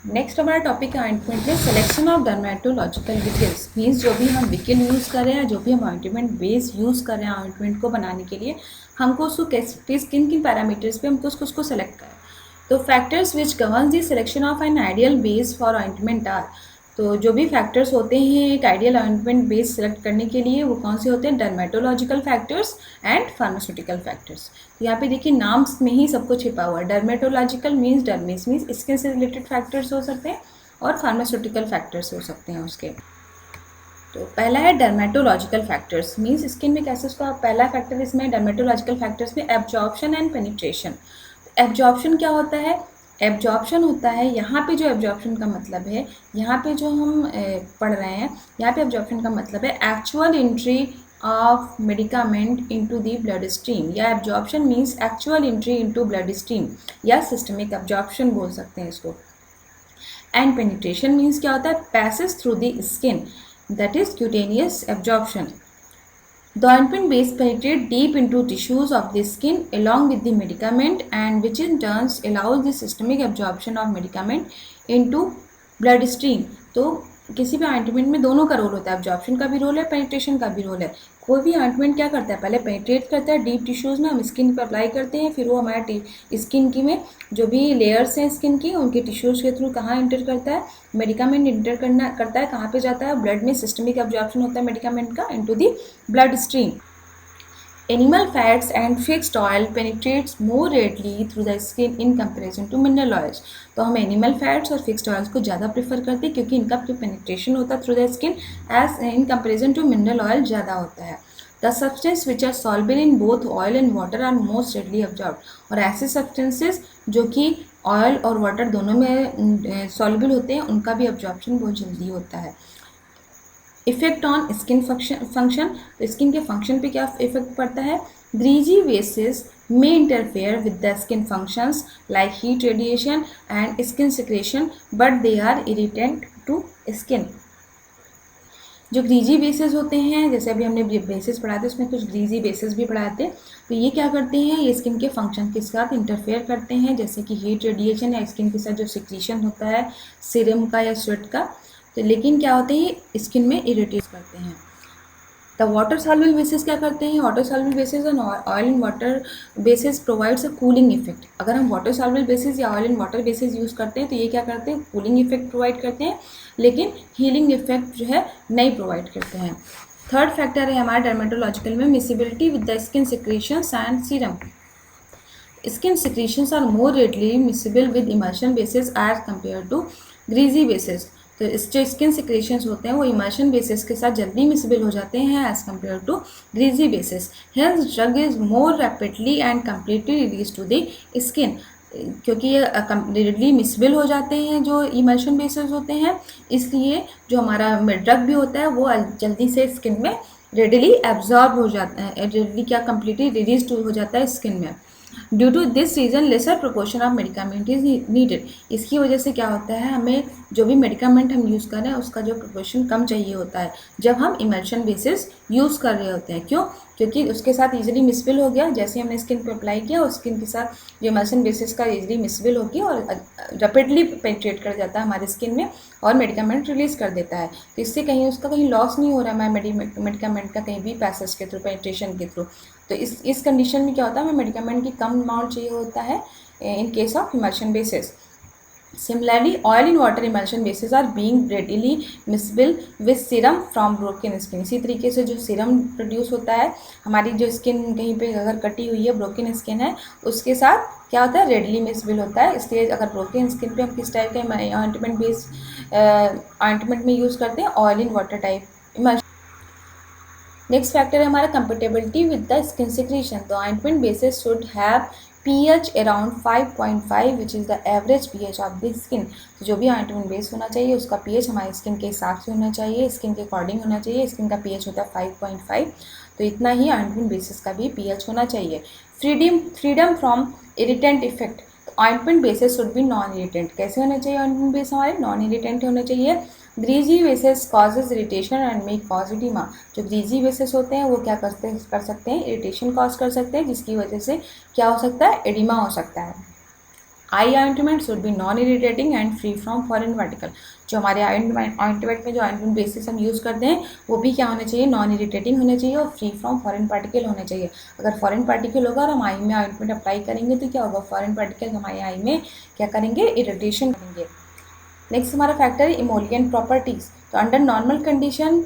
Next हमारा topic है ointment में सिलेक्शन ऑफ डर्मेटोलॉजिकल विकेल्स। मीन्स जो भी हम विकेल यूज़ कर रहे हैं, जो भी हम ऑइंटमेंट बेस यूज़ कर रहे हैं ऑइंटमेंट को बनाने के लिए, हमको उसको किस किन किन पैरामीटर्स पे हमको उसको सेलेक्ट करें। तो factors which govern the selection of an ideal base for ointment are. तो जो भी फैक्टर्स होते हैं एक आइडियल ऑइंटमेंट बेस सेलेक्ट करने के लिए, वो कौन से होते हैं? Dermatological factors and pharmaceutical factors. तो यहाँ पे देखिए नाम्स में ही सबको छिपा हुआ है। Dermatological means dermis means skin से रिलेटेड फैक्टर्स हो सकते हैं और फार्मास्यूटिकल फैक्टर्स हो सकते हैं उसके। तो पहला है डर्मेटोलॉजिकल फैक्टर्स मीन्स स्किन में कैसे उसका पहला फैक्टर इसमें डर्मेटोलॉजिकल फैक्टर्स में एब्जॉर्प्शन एंड पेनिट्रेशन। एब्जॉर्प्शन क्या होता है? एब्जॉर्प्शन होता है, यहाँ पे जो एब्जॉर्प्शन का मतलब है, यहाँ पे जो हम पढ़ रहे हैं, यहाँ पे एब्जॉर्प्शन का मतलब है actual entry of medicament into the blood stream, या absorption means actual entry into blood stream, या सिस्टमिक एब्जॉर्प्शन बोल सकते हैं इसको। एंड पेनिट्रेशन मीन्स क्या होता है? Passes through the skin, that is cutaneous absorption. The ointment base penetrates deep into tissues of the skin along with the medicament, and which in turn allows the systemic absorption of medicament into blood stream. तो किसी भी ointment में दोनों का role होता है, absorption का भी रोल है, पेनिट्रेशन का भी रोल है। कोई भी ऑइंटमेंट क्या करता है? पहले पेनिट्रेट करता है डीप टिश्यूज़ में, हम स्किन पर अप्लाई करते हैं, फिर वो हमारा स्किन की में जो भी लेयर्स हैं स्किन की, उनके टिश्यूज़ के थ्रू कहाँ इंटर करता है? मेडिकामेंट इंटर करता है, कहाँ पे जाता है? ब्लड में सिस्टमिक एब्जॉर्प्शन होता है मेडिकामेंट का into the blood stream. Animal fats and fixed oil penetrates more readily through the skin in comparison to mineral oils. तो हम एनिमल फैट्स और फिक्स्ड ऑयल्स को ज़्यादा प्रेफर करते हैं क्योंकि इनका जो पेनिट्रेशन होता है through the skin as in comparison to mineral oil ज़्यादा होता है। The substance which are soluble in both oil and water are most readily absorb. और ऐसे सब्सटेंसेस जो कि ऑयल और वाटर दोनों में सॉल्युबल होते हैं, उनका भी अब्जॉर्प्शन बहुत जल्दी होता है। इफेक्ट ऑन स्किन फंक्शन, तो स्किन के फंक्शन पे क्या इफेक्ट पड़ता है? Greasy bases may interfere with the skin functions like heat radiation and skin secretion, but they are irritant to skin. जो ग्रीजी बेसिस होते हैं, जैसे अभी हमने बेसिस पढ़ा थे, उसमें कुछ ग्रीजी बेसिस भी पढ़ाए थे, तो ये क्या करते हैं? ये स्किन के फंक्शन के साथ इंटरफेयर करते हैं, जैसे कि हीट रेडिएशन या स्किन के साथ जो सिक्रीशन होता है सीरम का या स्वेट का। तो लेकिन क्या होते हैं? स्किन में इरिटेट करते हैं। द वाटर सॉल्युबल बेसिस क्या करते हैं? Water soluble basis and oil and water basis provides a cooling effect. अगर हम वाटर सॉल्युबल बेसिस या oil and water basis use करते हैं तो ये क्या करते हैं? कूलिंग इफेक्ट प्रोवाइड करते हैं, लेकिन हीलिंग इफेक्ट जो है नहीं प्रोवाइड करते हैं। थर्ड फैक्टर है हमारा डर्मेटोलॉजिकल में miscibility with the skin secretions and serum. Skin secretions are more readily miscible with emulsion bases as compared to greasy bases. तो इस जो स्किन सिक्रेशंस होते हैं वो इमल्शन बेसिस के साथ जल्दी मिसिबल हो जाते हैं as compare to greasy bases. Hence drug is more rapidly and completely release to the skin, क्योंकि ये रेडली मिसिबल हो जाते हैं जो इमल्शन बेसिस होते हैं, इसलिए जो हमारा ड्रग भी होता है वो जल्दी से स्किन में रेडली एब्जॉर्ब हो जाता है, रेडली क्या कम्प्लीटली रिलीज हो जाता है स्किन में। Due to this reason lesser proportion of medicament is needed. इसकी वजह से क्या होता है? हमें जो भी मेडिकामेंट हम यूज़ कर रहे हैं उसका जो प्रोपोर्शन कम चाहिए होता है जब हम इमल्शन बेसिस यूज़ कर रहे होते हैं। क्यों? क्योंकि उसके साथ इजीली मिसफिल हो गया, जैसे हमने स्किन पे अप्लाई किया और स्किन के साथ जो इमल्शन बेसिस का इजीली मिसफिल हो गया और रैपिडली पेनिट्रेट कर जाता है हमारे स्किन में और मेडिकामेंट रिलीज़ कर देता है। तो इससे कहीं उसका कहीं लॉस नहीं हो रहा है हमारे मेडिकामेंट का कहीं भी पैसेज के थ्रू, पेनिट्रेशन के थ्रू। तो इस कंडीशन में क्या होता है? हमें मेडिकामेंट की कम अमाउंट चाहिए होता है in case of emulsion basis. Similarly, oil in water emulsion bases are being readily miscible with serum from broken skin. इसी तरीके से जो सीरम प्रोड्यूस होता है, हमारी जो स्किन कहीं पे अगर कटी हुई है, ब्रोकन स्किन है, उसके साथ क्या होता है? रेडली मिसबिल होता है। इसलिए अगर ब्रोकन स्किन पे हम किस टाइप का ऑइंटमेंट बेस ऑइंटमेंट में यूज़ करते हैं? Oil in water type emulsion. Next factor है हमारा compatibility with the skin secretion. तो ointment bases should have pH around 5.5 which is the average pH of the skin. तो जो भी ऑइंटमेंट बेस होना चाहिए उसका pH हमारी स्किन के हिसाब से होना चाहिए, स्किन के अकॉर्डिंग होना चाहिए। स्किन का pH होता है 5.5, तो इतना ही ऑइंटमेंट बेसिस का भी pH होना चाहिए। Freedom from irritant effect. Ointment bases should be non irritant. कैसे होना चाहिए ऑइंटमेंट बेस? हमारे नॉन इरिटेंट होने चाहिए। Greasy bases causes irritation and make cause oedema. जो ग्रीजी बेसिस होते हैं वो क्या कर सकते हैं? इरिटेशन कॉज कर सकते हैं, जिसकी वजह से क्या हो सकता है? एडिमा हो सकता है। आई ointment should be non irritating and free from foreign particle. जो हमारे ऑइंटमेंट में जो ऑइंटमेंट बेसिस हम यूज़ करते हैं वो भी क्या होना चाहिए, नॉन इरिटेटिंग होना चाहिए और फ्री फ्रॉम फॉरेन पार्टिकल होना चाहिए। अगर फॉरेन पार्टिकल होगा और हम आई में ऑइंटमेंट अप्लाई करेंगे तो क्या होगा, फॉरेन पार्टिकल हमारे आई में क्या करेंगे, इरिटेशन करेंगे। नेक्स्ट हमारा फैक्टर है इमोलियंट प्रॉपर्टीज। तो under normal condition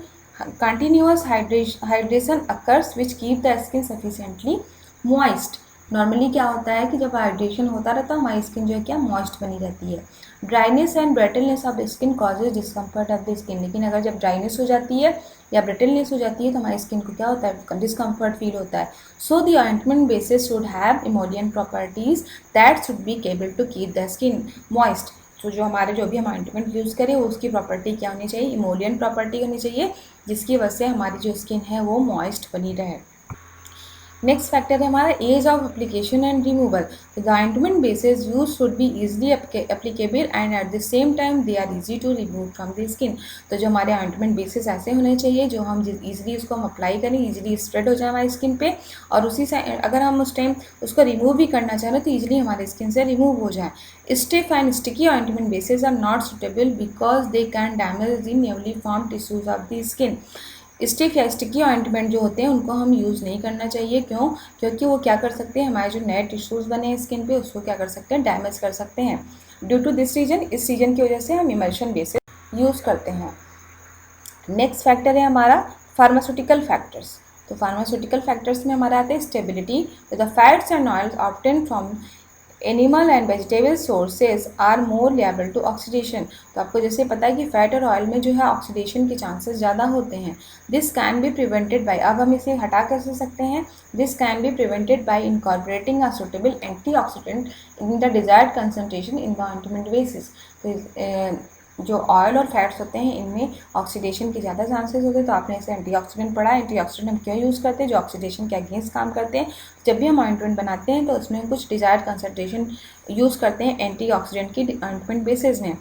continuous hydration occurs which keep the skin sufficiently moist. Normally क्या होता है कि जब हाइड्रेशन होता रहता है हमारी स्किन जो है क्या मॉइस्ट बनी रहती है। Dryness and brittleness of the skin causes discomfort of the skin. लेकिन अगर जब ड्राइनेस हो जाती है या ब्रिटलनेस हो जाती है तो हमारी स्किन को क्या होता है, डिस्कम्फर्ट फील होता है। So the ointment bases should have emollient properties that should be capable to keep the skin moist. तो जो हमारे जो भी हम ऑइंटमेंट यूज़ करें उसकी प्रॉपर्टी क्या होनी चाहिए, इमोलियंट प्रॉपर्टी होनी चाहिए, जिसकी वजह से हमारी जो स्किन है वो मॉइस्ट बनी रहे। नेक्स्ट फैक्टर है हमारा ease of application and removal. तो the ointment bases used should be easily applicable and at the same time they are easy to remove from the skin. तो जो हमारे ऑइंटमेंट बेसिस ऐसे होने चाहिए जो हम इजीली उसको हम अप्लाई करें, इजीली स्प्रेड हो जाए हमारी स्किन पे, और उसी से अगर हम उस टाइम उसको रिमूव भी करना चाह रहे तो इजीली हमारी स्किन से रिमूव हो जाए। Stiff and sticky ointment bases are not suitable because they can damage the newly form tissues of the skin. Stiff या स्टिकी ऑइंटमेंट जो होते हैं उनको हम यूज़ नहीं करना चाहिए। क्यों? क्योंकि वो क्या कर सकते हैं, हमारे जो नए टिश्यूज़ बने हैं स्किन पे उसको क्या कर सकते हैं, डैमेज कर सकते हैं। ड्यू टू दिस रीजन, इस रीजन की वजह से हम इमल्शन बेसिस यूज़ करते हैं। नेक्स्ट फैक्टर है हमारा फार्मास्यूटिकल फैक्टर्स। तो फार्मास्यूटिकल फैक्टर्स में हमारा आता है stability. The fats and oils obtain from animal and vegetable sources are more liable to oxidation. तो आपको जैसे पता है कि फैट और ऑयल में जो है ऑक्सीडेशन के चांसेस ज़्यादा होते हैं। This can be prevented by, अब हम इसे हटा कैसे सकते हैं, this can be prevented by incorporating a suitable antioxidant in the desired concentration in the ointment bases. तो जो ऑयल और फैट्स होते हैं इनमें ऑक्सीडेशन के ज़्यादा चांसेस होते हैं। तो आपने इसे एंटीऑक्सीडेंट पढ़ा है, एंटीऑक्सीडेंट हम क्यों यूज़ करते हैं, जो ऑक्सीडेशन के अगेंस्ट काम करते हैं। जब भी हम ऑइंटमेंट बनाते हैं तो उसमें हम कुछ डिजायर्ड कंसंट्रेशन यूज़ करते हैं एंटीऑक्सीडेंट की ऑइंटमेंट बेसिस में।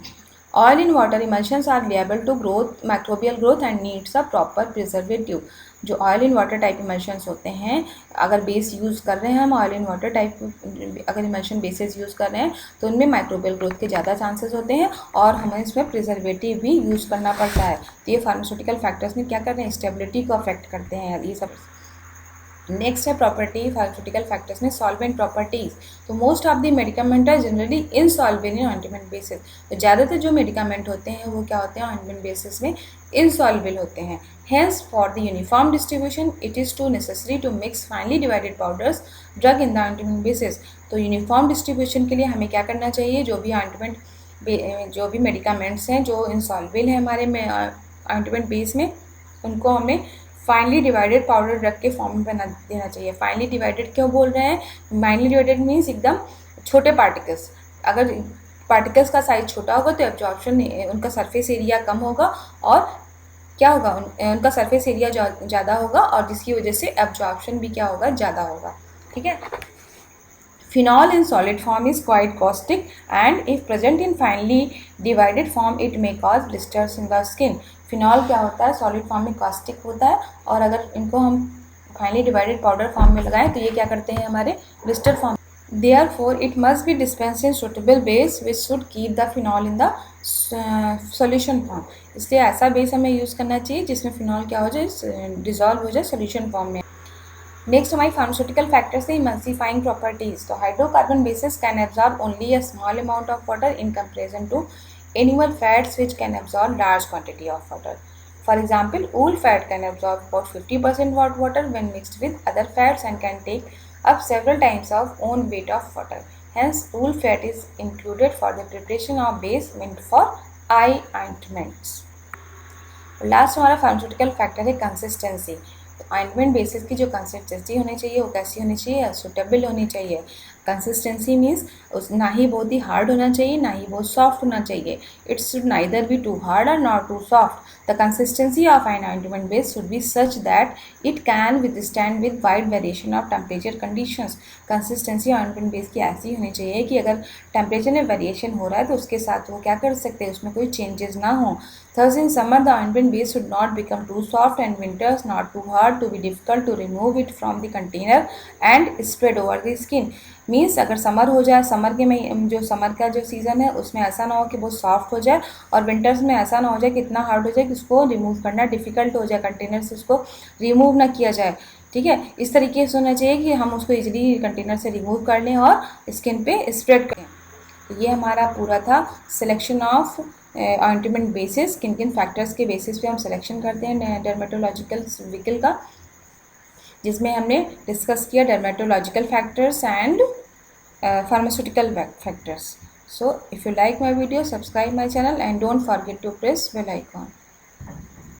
Oil in water emulsions are liable to growth microbial growth and needs a proper preservative. जो oil in water type emulsions होते हैं, अगर बेस यूज़ कर रहे हैं हम ऑयल इन वाटर टाइप, अगर इमल्शन बेसिस यूज़ कर रहे हैं तो उनमें माइक्रोबियल ग्रोथ के ज़्यादा चांसेस होते हैं और हमें इसमें प्रिजर्वेटिव भी यूज़ करना पड़ता है। तो ये फार्मास्यूटिकल फैक्टर्स में क्या कर रहे हैं, स्टेबिलिटी को अफेक्ट करते हैं ये सब। नेक्स्ट है प्रॉपर्टी फार्मास्यूटिकल फैक्टर्स में सॉल्वेंट प्रॉपर्टीज। तो most of the medicament are generally insolvable in ointment bases. तो ज़्यादातर जो मेडिकामेंट होते हैं वो क्या होते हैं, ऑइंटमेंट बेसिस में इनसॉल्वेबल होते हैं। Hence, for the uniform distribution, it is too necessary to mix finely divided powders drug in the ointment basis। तो यूनिफॉर्म डिस्ट्रीब्यूशन के लिए हमें क्या करना चाहिए, जो भी ऑइंटमेंट जो भी मेडिकामेंट्स हैं जो इंसॉल्वेबल हैं हमारे में ऑइंटमेंट बेस में, उनको हमें फाइनली डिवाइडेड पाउडर ड्रग के फॉर्म में बना देना चाहिए। फाइनली डिवाइडेड क्यों बोल रहे हैं, फाइनली डिवाइडेड मीन्स एकदम छोटे पार्टिकल्स। अगर पार्टिकल्स का साइज छोटा होगा तो एब्जॉर्प्शन, उनका सरफेस एरिया कम होगा और क्या होगा, उनका सरफेस एरिया ज़्यादा होगा और जिसकी वजह से एब्जॉर्प्शन भी क्या होगा, ज़्यादा होगा। ठीक है। Phenol in solid form is quite caustic and if present in finally divided form it may cause blisters in the skin. Phenol क्या होता है, सॉलिड फॉर्म में कॉस्टिक होता है और अगर इनको हम फाइनली डिवाइडेड पाउडर फॉर्म में लगाएं तो ये क्या करते हैं, हमारे blister form. Therefore, it must be dispensed in suitable base which should keep the phenol in the solution form। इसलिए ऐसा बेस हमें यूज़ करना चाहिए जिसमें फिनॉल क्या हो जाए, डिजॉल्व हो जाए सोल्यूशन फॉर्म में। नेक्स्ट हमारी फार्मास्यूटिकल फैक्टर्स है इमल्सिफाइंग प्रॉपर्टीज। तो hydrocarbon bases can absorb only a small amount of water in comparison to animal fats which can absorb large quantity of water. For example, wool fat can absorb about 50% water when mixed with other fats and can take up several times of own weight of water. Hence, wool fat is included for the preparation of base meant for eye ointments. Last हमारा pharmaceutical factor है consistency. तो ointment basis की जो consistency होनी चाहिए वो कैसी होनी चाहिए, सुटेबल होनी चाहिए। कंसिस्टेंसी मीन्स ना ही बहुत ही हार्ड होना चाहिए ना ही बहुत सॉफ्ट होना चाहिए। It should neither be too hard और not too soft. The consistency of an ointment base should be such that it can withstand with wide variation of temperature conditions। Consistency ointment base की ऐसी होनी चाहिए कि अगर temperature में variation हो रहा है तो उसके साथ वो क्या कर सकते हैं, उसमें कोई चेंजेस ना हो। Thus in summer the ointment base should not become too soft and winters not too hard to be difficult to remove it from the container and spread over the skin। Means अगर summer हो जाए, summer के में जो summer का जो season है उसमें ऐसा ना हो कि बहुत सॉफ्ट हो जाए, और विंटर्स में ऐसा ना हो जाए कि इतना हार्ड हो जाए कि उसको रिमूव करना डिफ़िकल्ट हो जाए, कंटेनर से उसको रिमूव ना किया जाए। ठीक है, इस तरीके से होना चाहिए कि हम उसको इजीली कंटेनर से रिमूव कर लें और स्किन पे स्प्रेड करें। तो ये हमारा पूरा था सिलेक्शन ऑफ ऑइंटमेंट बेसिस, किन किन फैक्टर्स के बेसिस पे हम सिलेक्शन करते हैं डर्मेटोलॉजिकल व्हीकल का, जिसमें हमने डिस्कस किया dermatological factors and pharmaceutical factors. So if you like my video, subscribe my channel and don't forget to press bell icon.